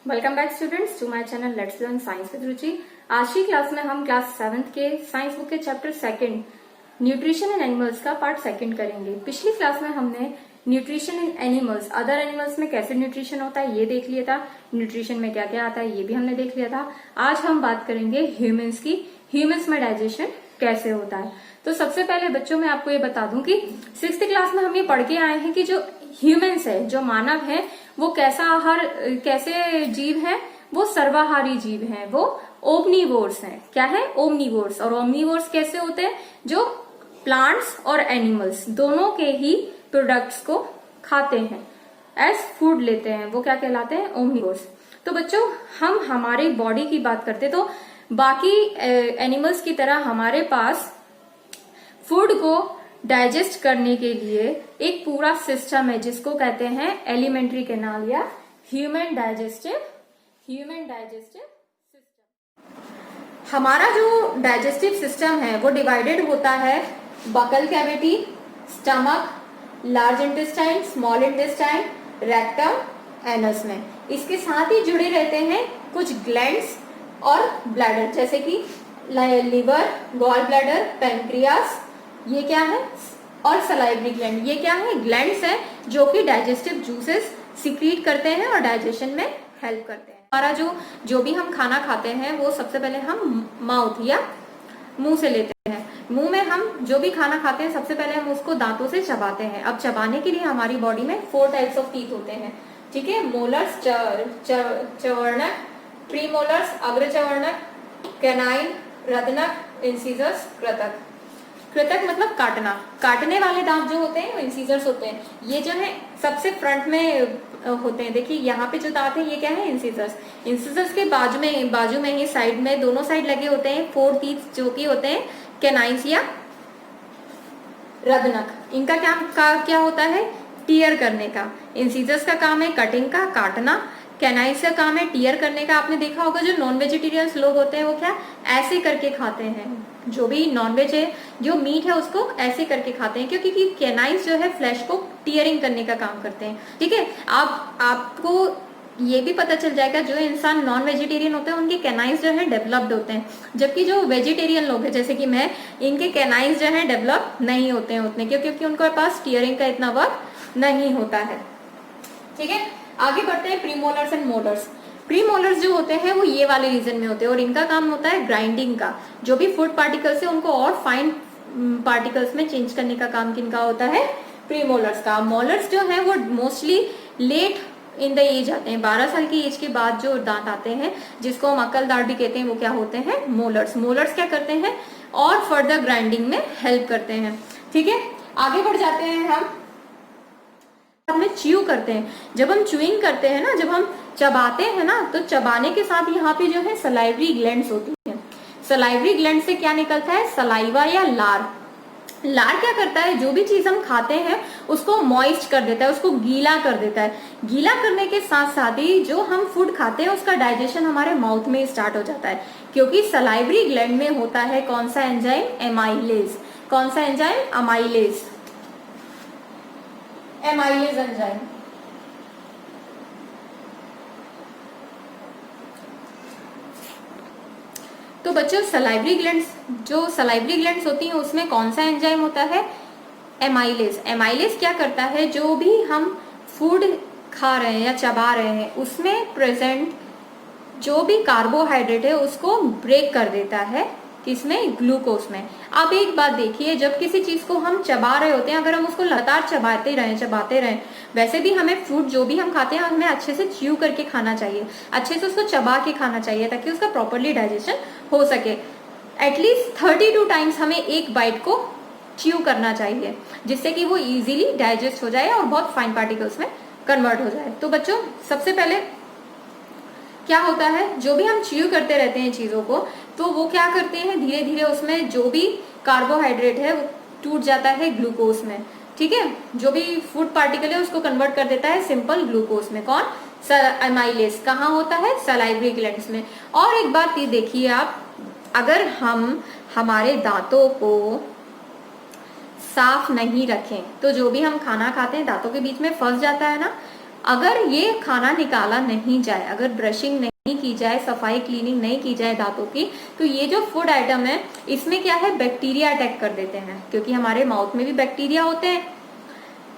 Welcome back students to my channel let's learn science with Ruchi. आज की class में हम क्लास 7th के साइंस बुक के चैप्टर 2 न्यूट्रिशन इन एनिमल्स का पार्ट 2 करेंगे। पिछली क्लास में हमने nutrition in animals, other animals में कैसे न्यूट्रिशन होता है ये देख लिया था, न्यूट्रिशन में क्या क्या आता है ये भी हमने देख लिया था। आज हम बात करेंगे ह्यूमंस की, ह्यूमंस में डाइजेशन कैसे होता है। तो सबसे पहले बच्चों मैं आपको ये बता दूं कि 6th क्लास में हम ये पढ़ के आए हैं कि जो ह्यूमंस है, जो मानव है, वो कैसे जीव है, वो सर्वाहारी जीव है, वो ओमनीवोर्स हैं। क्या है? ओमनीवोर्स। और ओमनीवोर्स कैसे होते हैं? जो प्लांट्स और एनिमल्स दोनों के ही प्रोडक्ट्स को खाते हैं, एज फूड लेते हैं, वो क्या कहलाते हैं? ओमनीवोर्स। तो बच्चों हम हमारी बॉडी की बात करते तो बाकी एनिमल्स की तरह हमारे पास फूड को डाइजेस्ट करने के लिए एक पूरा सिस्टम है जिसको कहते हैं एलिमेंट्री कैनाल या ह्यूमन डाइजेस्टिव सिस्टम। हमारा जो डाइजेस्टिव सिस्टम है वो डिवाइडेड होता है buccal cavity, stomach, large intestine, small intestine, rectum, anus में। इसके साथ ही जुड़े रहते हैं कुछ ग्लैंड्स और ब्लैडर, जैसे कि लिवर, गॉल ब्लैडर, पैंक्रियास, ये क्या है? और सलाइवरी ग्लैंड। ये क्या है? ग्लैंड्स हैं जो कि डाइजेस्टिव जूसेस सिक्रीट करते हैं और डाइजेशन में हेल्प करते हैं। हमारा जो भी हम खाना खाते हैं वो सबसे पहले हम माउथ या मुंह से लेते हैं। मुंह में हम जो भी खाना खाते हैं सबसे पहले हम उसको दांतों से चबाते हैं। अब चबाने के लिए हमारी बॉडी में 4 टाइप्स ऑफ टीथ होते हैं, ठीक है? मोलर्स, चवर्णक, प्रीमोलर्स, अग्रचवर्णक, कैनाइन, रत्नक, इंसिजर्स, कृतक। कृतक मतलब काटना, काटने वाले दांत जो होते हैं वो इंसिजर्स होते हैं। ये जो है सबसे फ्रंट में होते हैं। देखिए यहाँ पे जो दांत है ये क्या है? इंसिजर्स। इंसिजर्स के बाजू में ही साइड में दोनों साइड लगे होते हैं 4 टीथ जो कि होते हैं कैनाइन्स या रत्नक। इनका क्या होता है? टीयर करने का। इंसिजर्स का काम है कटिंग का, काटना। कैनाइन्स का काम है टीयर करने का। आपने देखा होगा जो नॉन वेजिटेरियंस लोग होते हैं वो क्या ऐसे करके खाते हैं, जो भी नॉनवेज है, जो मीट है उसको ऐसे करके खाते हैं, क्योंकि कैनाइन्स जो है फ्लैश को टीयरिंग करने का काम करते हैं, ठीक है? आपको ये भी पता चल जाएगा जो इंसान नॉन वेजिटेरियन होते हैं उनके कैनाइन्स जो है डेवलप्ड होते हैं, जबकि जो वेजिटेरियन लोग हैं जैसे कि मैं, इनके कैनाइन्स जो है डेवलप नहीं होते हैं उतने, क्योंकि उनके पास टीयरिंग का इतना वर्क नहीं होता है, ठीक है? आगे बढ़ते हैं प्रीमोलर्स एंड मोलर्स। प्रीमोलर्स जो होते हैं वो ये वाले रीजन में होते हैं और इनका काम होता है ग्राइंडिंग का। जो भी फूड पार्टिकल्स है उनको और फाइन पार्टिकल्स में चेंज करने का काम किनका होता है? प्रीमोलर्स का। मोलर्स जो है वो mostly late in the age आते हैं, 12 साल की एज के बाद जो दांत आते हैं, जिसको हम अक्ल दांत भी कहते हैं, वो क्या होते हैं? मोलर्स। मोलर्स क्या करते हैं? और फर्दर ग्राइंडिंग में हेल्प करते हैं, ठीक है? आगे बढ़ जाते हैं हम में च्यू करते हैं। जब हम च्यूइंग करते हैं ना, जब हम चबाते हैं ना, तो चबाने के साथ यहाँ पे जो है सलाइवरी ग्लैंड्स होती हैं। सलाइवरी ग्लैंड से क्या निकलता है? सलाइवा या लार। लार क्या करता है? जो भी चीज हम खाते हैं उसको मॉइस्ट कर देता है, उसको गीला कर देता है। गीला करने के साथ साथ ही जो हम फूड खाते हैं उसका डाइजेशन हमारे माउथ में स्टार्ट हो जाता है, क्योंकि सलाइवरी ग्लैंड में होता है कौन सा एंजाइम? एमाइलेज। कौन सा एंजाइम? Amylase, amylase enzyme. तो बच्चों सलाइवरी ग्लैंड्स होती हैं उसमें कौन सा एंजाइम होता है? एमाइलेज। एमाइलेज क्या करता है? जो भी हम फूड खा रहे हैं या चबा रहे हैं उसमें प्रेजेंट जो भी कार्बोहाइड्रेट है उसको ब्रेक कर देता है, किसमें? ग्लूकोज में। अब एक बात देखिए, जब किसी चीज को हम चबा रहे होते हैं, अगर हम उसको लगातार चबाते रहें, वैसे भी हमें फूड जो भी हम खाते हैं हमें अच्छे से च्यू करके खाना चाहिए, अच्छे से उसको चबा के खाना चाहिए ताकि उसका प्रॉपरली डाइजेशन हो सके। एटलीस्ट 32 टाइम्स हमें एक बाइट को च्यू करना चाहिए, जिससे कि वो इजीली डाइजेस्ट हो जाए और बहुत फाइन पार्टिकल्स में कन्वर्ट हो जाए। तो बच्चों सबसे पहले क्या होता है? जो भी हम च्यू करते रहते हैं चीजों को, तो वो क्या करते हैं? धीरे धीरे उसमें जो भी कार्बोहाइड्रेट है वो टूट जाता है ग्लूकोज में, ठीक है? जो भी फूड पार्टिकल है उसको कन्वर्ट कर देता है सिंपल ग्लूकोज में। कौन? एमाइलेज। कहाँ होता है? सलाइवरी ग्लैंड्स में। और एक बात ये देखिए आप, अगर हम हमारे दांतों को साफ नहीं रखें तो जो भी हम खाना खाते हैं दांतों के बीच में फंस जाता है ना, अगर ये खाना निकाला नहीं जाए, अगर ब्रशिंग नहीं की जाए, सफाई क्लीनिंग नहीं की जाए दांतों की, तो ये जो फूड आइटम है इसमें क्या है, बैक्टीरिया अटैक कर देते हैं, क्योंकि हमारे माउथ में भी बैक्टीरिया होते हैं,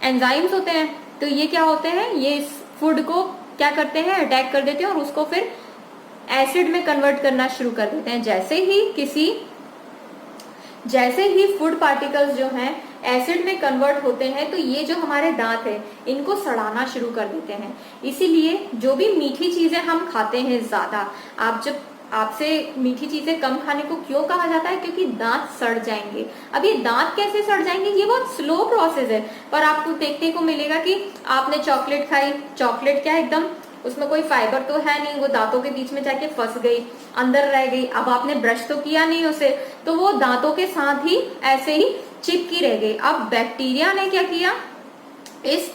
एंजाइम्स होते हैं, तो ये क्या होते हैं, ये इस फूड को क्या करते हैं, अटैक कर देते हैं और उसको फिर एसिड में कन्वर्ट करना शुरू कर देते हैं। जैसे ही फूड पार्टिकल्स जो हैं एसिड में कन्वर्ट होते हैं तो ये जो हमारे दांत है इनको सड़ाना शुरू कर देते हैं। इसीलिए जो भी मीठी चीजें हम खाते हैं ज्यादा, आपसे मीठी चीजें कम खाने को क्यों कहा जाता है, क्योंकि दांत सड़ जाएंगे। अब ये दांत कैसे सड़ जाएंगे, ये बहुत स्लो प्रोसेस है, पर आपको देखने को मिलेगा कि आपने चॉकलेट खाई, चॉकलेट क्या एकदम उसमें कोई फाइबर तो है नहीं, वो दांतों के बीच में जाके फंस गई, अंदर रह गई, अब आपने ब्रश तो किया नहीं उसे, तो वो दांतों के साथ ही ऐसे ही चिपकी रह गई। अब बैक्टीरिया ने क्या किया, इस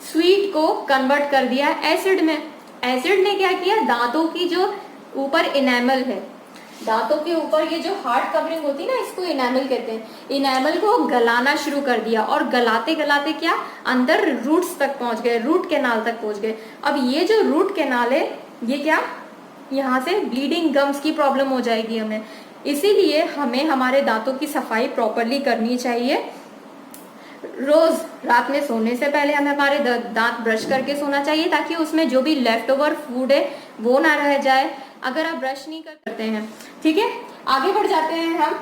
स्वीट को कन्वर्ट कर दिया एसिड में। एसिड ने क्या किया, दांतों की जो ऊपर इनेमल है, दांतों के ऊपर ये जो हार्ड कवरिंग होती है ना, इसको इनेमल कहते हैं, इनेमल को गलाना शुरू कर दिया, और गलाते गलाते क्या अंदर रूट्स तक पहुंच गए, रूट कैनाल तक पहुंच गए। अब ये जो रूट कैनाल है ये क्या, यहाँ से ब्लीडिंग गम्स की प्रॉब्लम हो जाएगी हमें। इसीलिए हमें हमारे दांतों की सफाई प्रॉपरली करनी चाहिए। रोज रात में सोने से पहले हमें हमारे दांत ब्रश करके सोना चाहिए, ताकि उसमें जो भी लेफ्ट ओवर फूड है वो ना रह जाए, अगर आप ब्रश नहीं करते हैं। ठीक है, आगे बढ़ जाते हैं हम।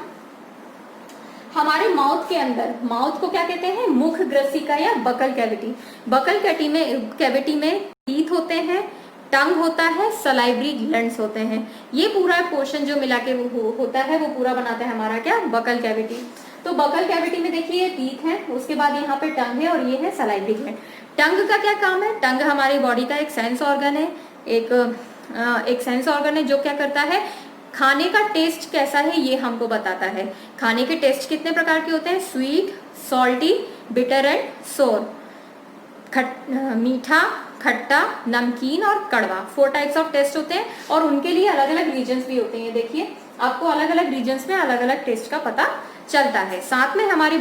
हमारे माउथ के अंदर, माउथ को क्या कहते हैं, मुख ग्रसिका या बकल कैविटी। बकल कैविटी में टीथ होते हैं, टंग होता है, सलाइवरी ग्लैंड्स होते हैं। ये पूरा पोर्शन जो मिला के होता है वो पूरा बनाता है हमारा क्या, बकल कैविटी। तो बकल कैविटी में देखिए टीथ है, उसके बाद यहाँ पे टंग है और ये है सलाइवरी ग्लैंड। टंग का क्या काम है, टंग हमारी बॉडी का एक सेंस ऑर्गन है, एक सेंस ऑर्गन है जो क्या करता है, खाने का टेस्ट कैसा है ये हमको बताता है। खाने के टेस्ट कितने प्रकार के होते हैं, स्वीट, सॉल्टी, बिटर एंड सोर। मीठा, खट्टा, नमकीन और कड़वा, 4 टाइप्स ऑफ टेस्ट होते हैं, और उनके लिए अलग अलग रीजन्स भी होते हैं। देखिए आपको अलग अलग रीजन्स में अलग अलग टेस्ट का पता चलता है। साथ में हमारी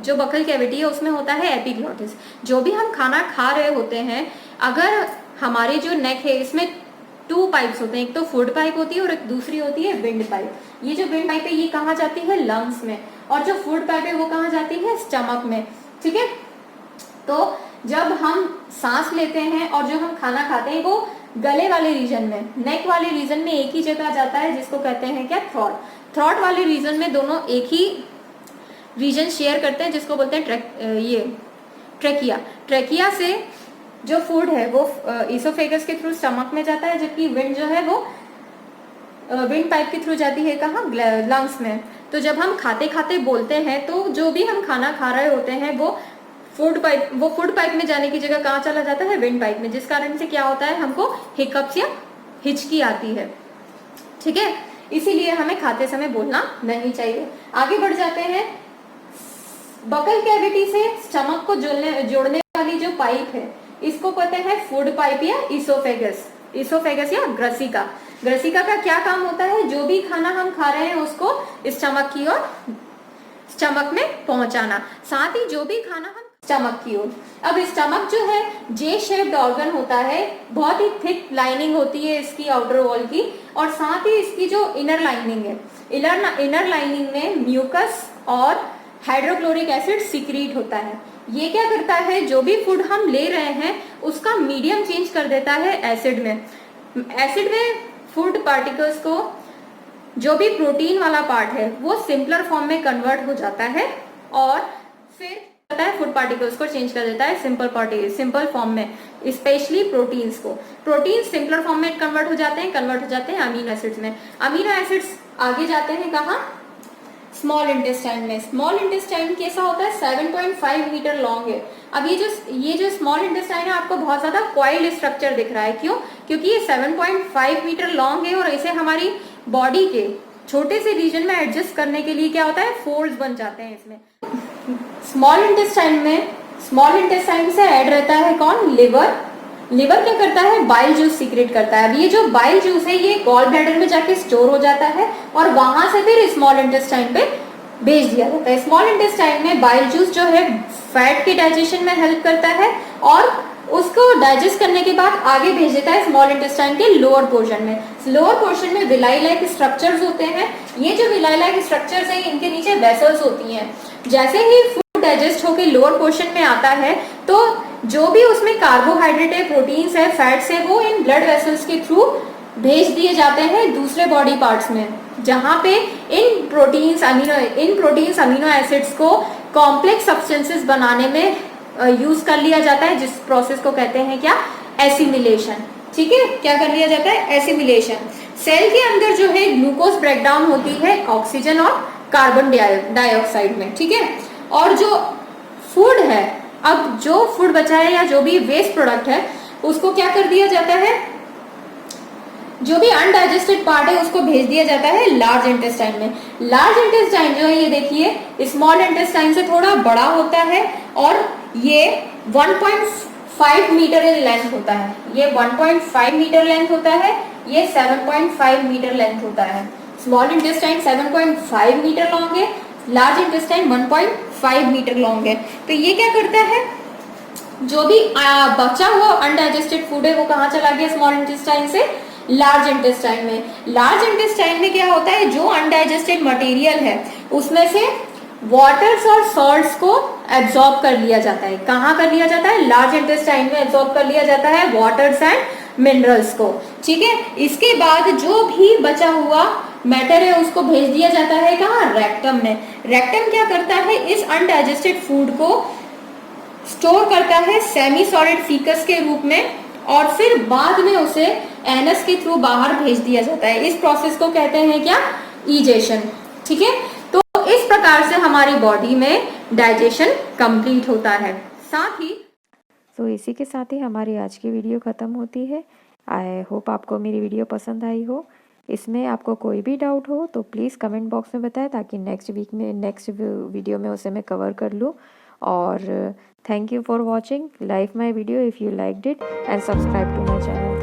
जो बकल कैविटी है उसमें होता है एपिग्लॉटिस। जो भी हम खाना खा रहे होते हैं, अगर हमारी जो नेक है इसमें 2 पाइप्स होते हैं, एक तो फूड पाइप होती है और एक दूसरी होती है विंड पाइप। ये जो विंड पाइप है ये कहाँ जाती है, लंग्स में, और जो फूड पाइप है वो कहाँ जाती है, स्टमक में। ठीक है, तो जब हम सांस लेते हैं और जो हम खाना खाते हैं वो गले वाले रीजन में, नेक वाले रीजन में एक ही जगह जाता है, जिसको कहते हैं क्या, थ्रोट। थ्रोट वाले रीजन में दोनों एक ही रीजन शेयर करते हैं, जिसको बोलते हैं ट्रेकिया। ट्रेकिया से जो फूड है वो इसोफेगस के थ्रू स्टमक में जाता है, जबकि विंड जो है वो विंड पाइप के थ्रू जाती है कहाँ, लंग्स में। तो जब हम खाते खाते बोलते हैं तो जो भी हम खाना खा रहे होते हैं वो फूड पाइप में जाने की जगह कहाँ चला जाता है, विंड पाइप में, जिस कारण से क्या होता है, हमको हिकअप्स या हिचकी आती है। ठीक है, इसीलिए हमें खाते समय बोलना नहीं चाहिए। आगे बढ़ जाते हैं। बकल कैविटी से स्टमक को जोड़ने वाली जो पाइप है इसको कहते हैं फूड पाइप या इसोफेगस या ग्रसिका। ग्रसिका का क्या काम होता है, जो भी खाना हम खा रहे हैं उसको स्टमक में पहुंचाना, साथ ही जो भी खाना हम स्टमक की ओर। अब स्टमक जो है जे शेप्ड ऑर्गन होता है, बहुत ही थिक लाइनिंग होती है इसकी आउटर वॉल की, और साथ ही इसकी जो इनर लाइनिंग है, इनर लाइनिंग में म्यूकस और हाइड्रोक्लोरिक एसिड सिक्रीट होता है। ये क्या करता है, जो भी फूड हम ले रहे हैं उसका मीडियम चेंज कर देता है एसिड में। एसिड में फूड पार्टिकल्स को, जो भी प्रोटीन वाला पार्ट है वो सिंपलर फॉर्म में कन्वर्ट हो जाता है, और फिर फूड पार्टिकल्स को चेंज कर देता है सिंपल फॉर्म में, स्पेशली प्रोटीन्स को। प्रोटीन सिंपलर फॉर्म में कन्वर्ट हो जाते हैं अमीनो एसिड्स में। अमीनो एसिड्स आगे जाते हैं कहाँ, स्मॉल इंटेस्टाइन में। स्मॉल इंटेस्टाइन कैसा होता है, 7.5 मीटर लॉन्ग है। अब ये जो स्मॉल इंटेस्टाइन है आपको बहुत ज्यादा कॉइल स्ट्रक्चर दिख रहा है, क्यों, क्योंकि ये 7.5 मीटर लॉन्ग है, और इसे हमारी बॉडी के छोटे से रीजन में एडजस्ट करने के लिए क्या होता है, फोल्ड्स बन जाते हैं इसमें। स्मॉल इंटेस्टाइन से ऐड रहता है कौन, लिवर क्या करता है, बाइल जूस सीक्रेट करता है। अब ये जो बाइल जूस है ये गॉल ब्लैडर में जाके स्टोर हो जाता है, और वहां से फिर स्मॉल इंटेस्टाइन पे भेज दिया जाता है। स्मॉल इंटेस्टाइन में बाइल जूस जो है फैट के डाइजेशन में हेल्प करता है, और उसको डाइजेस्ट करने के बाद आगे भेज देता है स्मॉल इंटेस्टाइन के लोअर पोर्शन में। लोअर पोर्शन में विलाई लाइक स्ट्रक्चर्स होते हैं। ये जो विलाई लाइक स्ट्रक्चर्स हैं, इनके नीचे वेसल्स होती हैं। जैसे ही फूड डाइजेस्ट होकर लोअर पोर्शन में आता है तो जो भी उसमें कार्बोहाइड्रेट है, प्रोटीन्स है, फैट्स है, वो इन ब्लड वेसल्स के थ्रू भेज दिए जाते हैं दूसरे बॉडी पार्ट्स में, जहां पे इन प्रोटीन्स अमीनो एसिड्स को कॉम्प्लेक्स सब्सटेंसेस बनाने में यूज कर लिया जाता है, जिस प्रोसेस को कहते हैं क्या, एसिमिलेशन। ठीक है, क्या कर लिया जाता है, एसिमिलेशन। सेल के अंदर जो है ग्लूकोज ब्रेकडाउन होती है ऑक्सीजन और कार्बन डाइऑक्साइड में। ठीक है, और जो फूड है, अब जो फूड बचा है या जो भी वेस्ट प्रोडक्ट है उसको क्या कर दिया जाता है, जो भी अनडाइजेस्टेड पार्ट है उसको भेज दिया जाता है लार्ज इंटेस्टाइन में। लार्ज इंटेस्टाइन जो है ये देखिए स्मॉल इंटेस्टाइन से थोड़ा बड़ा होता है और ये 1.5 मीटर इन लेंथ होता है। ये 1.5 मीटर लेंथ होता है, ये 7.5 मीटर लेंथ होता है। स्मॉल इंटेस्टाइन 7.5 मीटर लॉन्ग है, लार्ज इंटेस्टाइन 1.5 मीटर लॉन्ग है। तो ये क्या करता है, जो भी बचा हुआ अनडाइजेस्टेड फूड है वो कहाँ चला गया, स्मॉल इंटेस्टाइन से लार्ज इंटेस्टाइन में। लार्ज इंटेस्टाइन में क्या होता है, जो अनडाइजेस्टेड मटेरियल है उसमें से वाटर्स और सॉल्ट्स को एब्जॉर्ब कर लिया जाता है। कहाँ कर लिया जाता है, लार्ज इंटेस्टाइन में एब्जॉर्ब कर लिया जाता है वाटर्स एंड मिनरल्स को। ठीक है, इसके बाद जो भी बचा हुआ मैटर है उसको भेज दिया जाता है कहाँ, रेक्टम में। रेक्टम क्या करता है, इस अनडाइजेस्टेड फूड को स्टोर करता है सेमी सॉलिड फीकस के रूप में और फिर बाद में उसे एनस के थ्रू बाहर भेज दिया जाता है। इस प्रोसेस को कहते हैं क्या, ईजेशन। ठीक है, तो इस प्रकार से हमारी बॉडी में डाइजेशन कंप्लीट होता है। साथ ही इसी के साथ ही हमारी आज की वीडियो ख़त्म होती है। आई होप आपको मेरी वीडियो पसंद आई हो। इसमें आपको कोई भी डाउट हो तो प्लीज़ कमेंट बॉक्स में बताएं, ताकि नेक्स्ट वीडियो में उसे मैं कवर कर लूँ। और thank you for watching, like my video if you liked it and subscribe to my channel.